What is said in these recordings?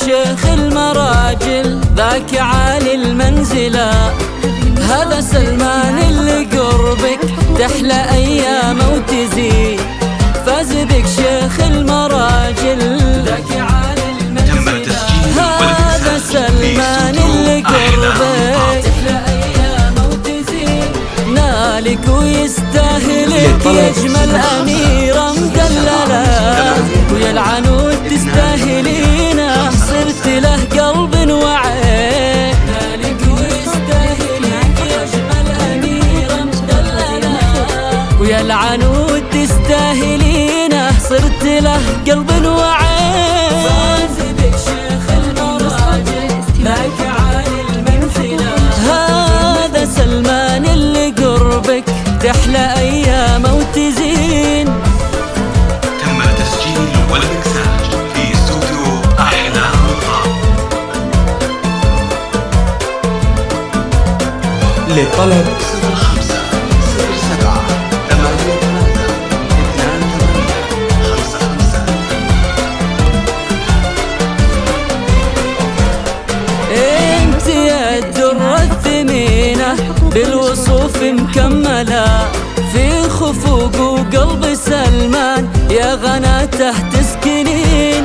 شيخ المراجل ذاك عالي المنزلة، هذا سلمان اللي قربك تحلى أيامه وتزيد. فاز بك شيخ المراجل ذاك عالي المنزلة، هذا سلمان اللي قربك تحلى أيامه وتزيد. نالك ويستاهلك يا أجمل أميرة مدللة، ويا العنود تستاهلينه صرت له قلب وعين. نالك ويستاهلك يا أجمل أميرة مدللة، ويا العنود تستاهلينه صرت له قلب وعين. فاز بك شيخ المراجل ذاك عالي المنزلة، هذا سلمان اللي قربك تحلى أيامه وتزين. تم التسجيل والمكساج في استوديو أحلى مقام. للطلب 05 07 83 28 55. انت يا الدرة الثمينة بالوصوف مكملة، في خفوق وقلب سلمان يا غناته تسكنين.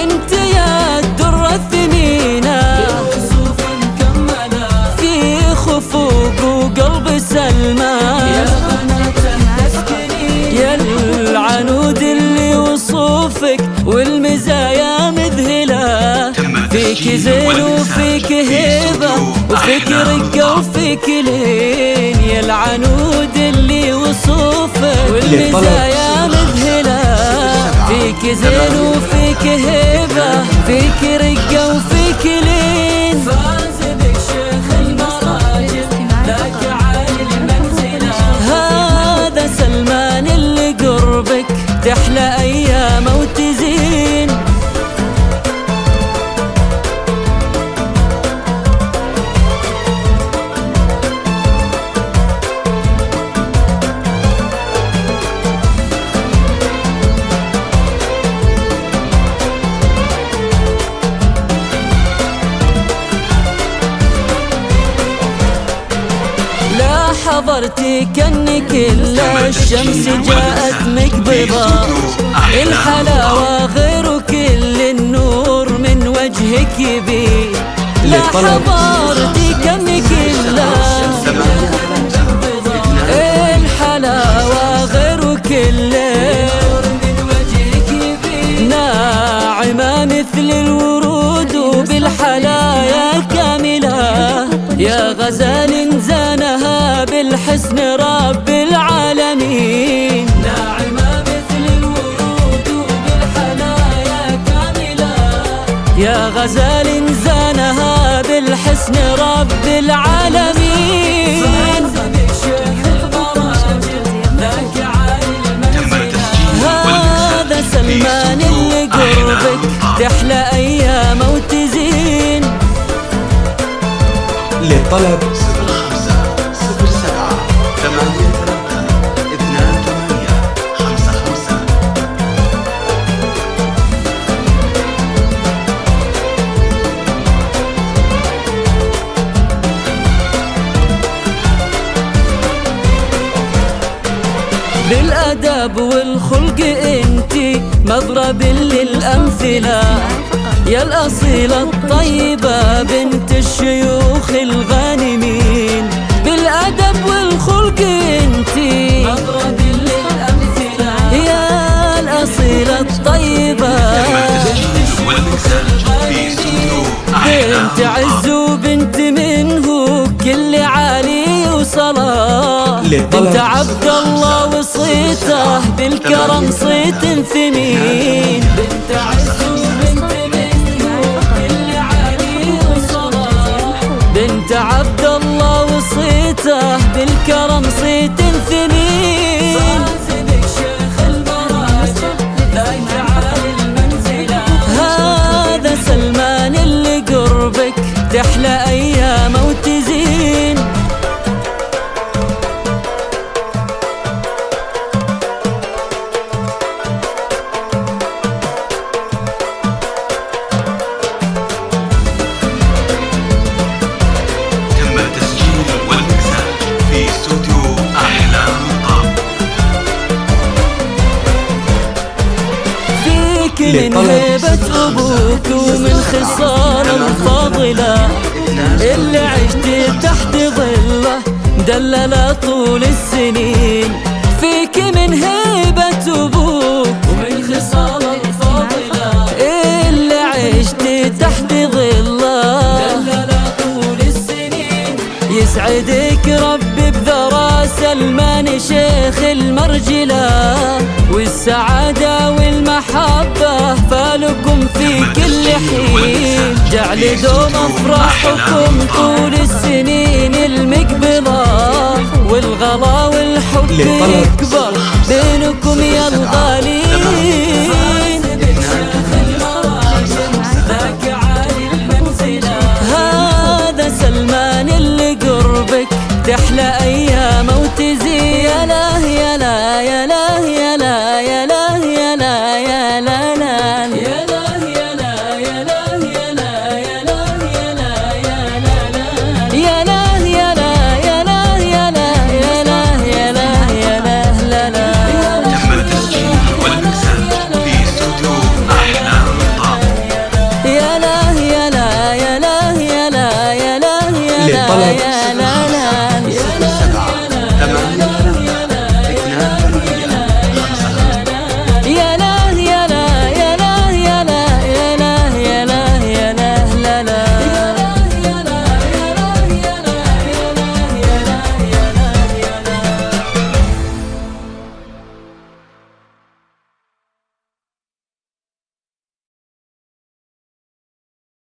انت يا الدرة الثمينة بالوصوف مكملة، في خفوق وقلب سلمان يا غناته تسكنين. يا العنود اللي وصوفك والمزايا مذهلة، فيك زين وفيك هيبة وفيك رقة وفيك لين. يا العنود اللي وصوفك والمزايا مذهلة، فيك زين وفيك هيبة فيك رقة وفيك لين. فاز بك شيخ المراجل ذاك عالي المنزلة، هذا سلمان اللي قربك تحلى أيامه وتزين. حضرتي كأنك إلا الشمس جاءت مقبضة، الحلاوة غير كل النور من وجهك يبين. لا حضرتي كأنك إلا الحلاوة غير كل النور من وجهك يبين. ناعمة مثل الورود وبالحلايا كاملة، يا غزال زانها بالحسن رب العالمين. ناعمة مثل الورود وبالحنايا كاملة، يا غزال زانها بالحسن رب العالمين. فاز بك شيخ المراجل ذاك عالي المنزلة، هذا سلمان اللي قربك تحلى أيامه وتزين. للطلب 05 07 83 28 55. بالأدب والخلق انتي مضرب للأمثلة، يا الأصيلة الطيبة بنت الشيوخ الغانمين. بالأدب والخلق انتي مضرب للأمثلة، يا الأصيلة الطيبة بنت عز وبنت منه كل عالي وصلاة. بنت عبد الله وصيته بالكرم صيت ثمين. بنت عز وبنت منه كل عالي وصلاة، بنت عبد الله وصيته بالكرم صيت ثمين. صاحبك شيخ المراجع ذاك عالي المنزلة، هذا سلمان اللي قربك تحلى أيامه وتزين. تم التسجيل والمكساج في استوديو أحلام الطرب. فيك من هيبة أبوك ومن خصال الفاضلة اللي عشت تحت ظله دلل طول السنين. فيك من هيبة أبوك ومن خصال الفاضلة اللي عشت تحت ظله دلل طول السنين. يسعدك ربي بذرى سلمان شيخ المرجلة، والسعادة والمحبة فالكم في كل حين. جعل دوم أفراحكم طول السنين المقبلة، والغلا والحب يكبر بينكم يا الغالين. ذاك عالي المنزلة، هذا سلمان اللي قربك تحلى أيامه وتزين. يا لا يا لا يا